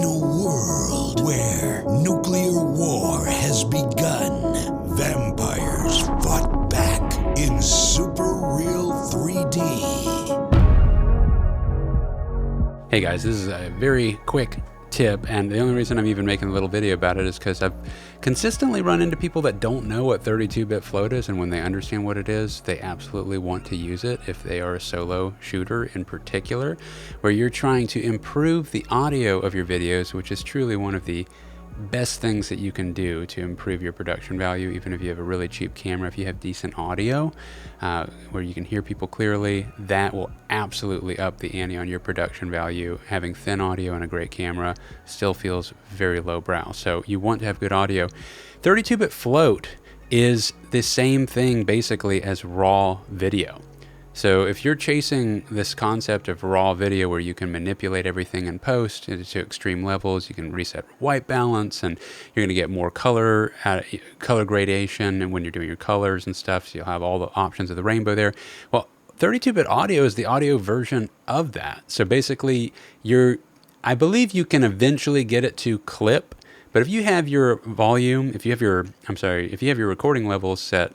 a world where nuclear war has begun, vampires fought back in super real 3D. Hey guys, this is a very quick tip, and the only reason I'm even making a little video about it is because I've consistently run into people that don't know what 32-bit float is, and when they understand what it is, they absolutely want to use it if they are a solo shooter in particular, where you're trying to improve the audio of your videos, which is truly one of the best things that you can do to improve your production value. Even if you have a really cheap camera, if you have decent audio where you can hear people clearly, that will absolutely up the ante on your production value. Having thin audio and a great camera still feels very lowbrow, so you want to have good audio. 32-bit float is the same thing basically as raw video. So if you're chasing this concept of raw video where you can manipulate everything in post to extreme levels, you can reset white balance, and you're going to get more color gradation, and when you're doing your colors and stuff, so you'll have all the options of the rainbow there. Well, 32-bit audio is the audio version of that. So basically, I believe you can eventually get it to clip, but if you have your volume, if you have your recording levels set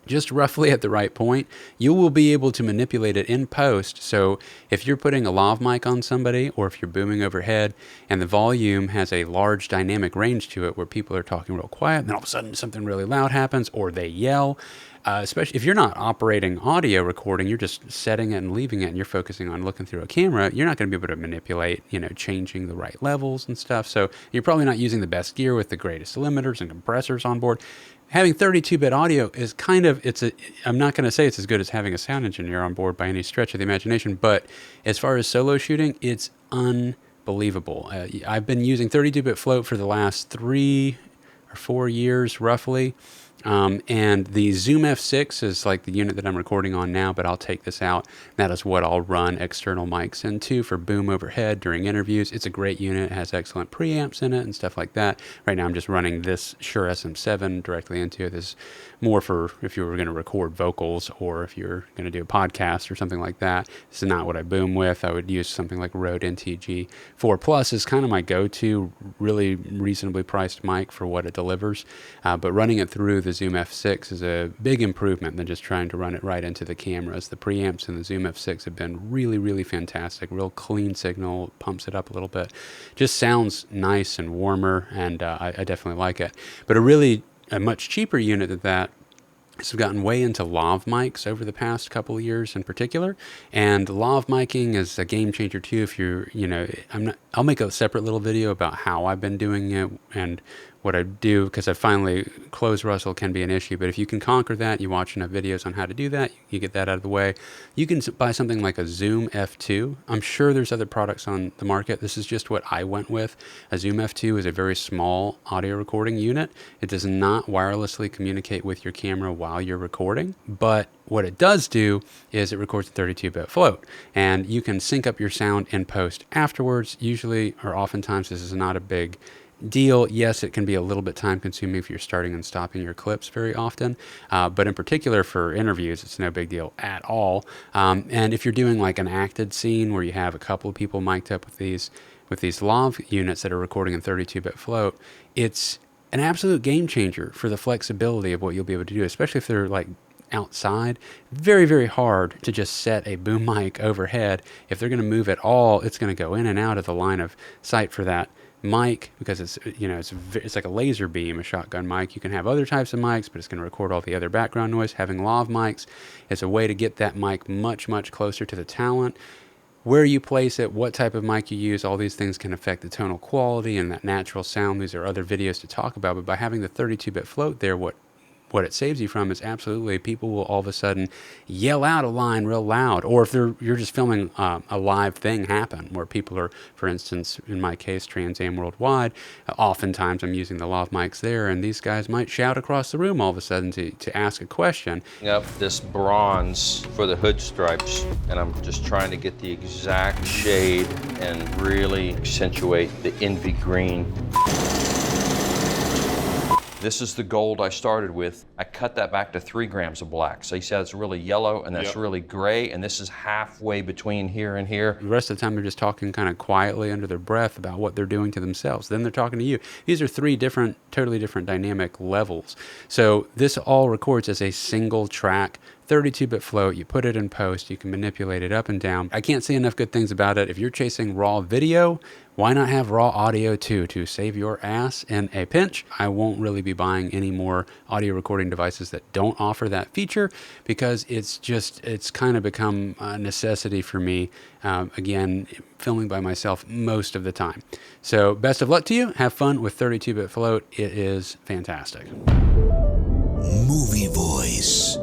just roughly at the right point, you will be able to manipulate it in post. So if you're putting a lav mic on somebody, or if you're booming overhead and the volume has a large dynamic range to it where people are talking real quiet, and then all of a sudden something really loud happens, or they yell, especially if you're not operating audio recording, you're just setting it and leaving it, and you're focusing on looking through a camera, you're not going to be able to manipulate, changing the right levels and stuff. So you're probably not using the best gear with the greatest limiters and compressors on board. Having 32-bit audio is I'm not going to say it's as good as having a sound engineer on board by any stretch of the imagination, but as far as solo shooting, it's unbelievable. I've been using 32-bit float for the last 3 or 4 years, roughly. And the Zoom F6 is like the unit that I'm recording on now, but I'll take this out. That is what I'll run external mics into for boom overhead during interviews. It's a great unit. It has excellent preamps in it and stuff like that. Right now I'm just running this Shure SM7 directly into it. This is more for if you were going to record vocals, or if you're going to do a podcast or something like that. This is not what I boom with. I would use something like Rode NTG 4 Plus is kind of my go-to, really reasonably priced mic for what it delivers. But running it through the Zoom F6 is a big improvement than just trying to run it right into the cameras. The preamps in the Zoom F6 have been really, really fantastic. Real clean signal, pumps it up a little bit. Just sounds nice and warmer, and I definitely like it. But a much cheaper unit than that has gotten way into lav mics over the past couple of years in particular, and lav miking is a game changer too. If I'll make a separate little video about how I've been doing it and what I do, because close rustle can be an issue, but if you can conquer that, you watch enough videos on how to do that, you get that out of the way, you can buy something like a Zoom F2. I'm sure there's other products on the market. This is just what I went with. A Zoom F2 is a very small audio recording unit. It does not wirelessly communicate with your camera while you're recording, but what it does do is it records a 32-bit float, and you can sync up your sound in post afterwards. Usually, or oftentimes, this is not a big deal. Yes, it can be a little bit time consuming if you're starting and stopping your clips very often, but in particular for interviews, it's no big deal at all. And if you're doing like an acted scene where you have a couple of people mic'd up with these lav units that are recording in 32-bit float, it's an absolute game changer for the flexibility of what you'll be able to do, especially if they're like outside. Very, very hard to just set a boom mic overhead. If they're going to move at all, it's going to go in and out of the line of sight for that mic, because it's like a laser beam, a shotgun mic. You can have other types of mics, but it's going to record all the other background noise. Having lav mics is a way to get that mic much, much closer to the talent. Where you place it, what type of mic you use, all these things can affect the tonal quality and that natural sound. These are other videos to talk about, but by having the 32-bit float there, what it saves you from is absolutely people will all of a sudden yell out a line real loud, or if you're just filming a live thing happen where people are, for instance, in my case, Trans Am Worldwide, oftentimes I'm using the lav mics there, and these guys might shout across the room all of a sudden to ask a question. Up this bronze for the hood stripes, and I'm just trying to get the exact shade and really accentuate the envy green. This is the gold I started with. I cut that back to 3 grams of black. So you see how it's really yellow and that's really gray, and this is halfway between here and here. The rest of the time they're just talking kind of quietly under their breath about what they're doing to themselves. Then they're talking to you. These are 3 different, totally different dynamic levels. So this all records as a single track, 32-bit float. You put it in post, you can manipulate it up and down. I can't say enough good things about it. If you're chasing raw video, why not have raw audio too, to save your ass in a pinch? I won't really be buying any more audio recording devices that don't offer that feature, because it's kind of become a necessity for me. Again, filming by myself most of the time. So best of luck to you. Have fun with 32-bit float. It is fantastic. Movie voice.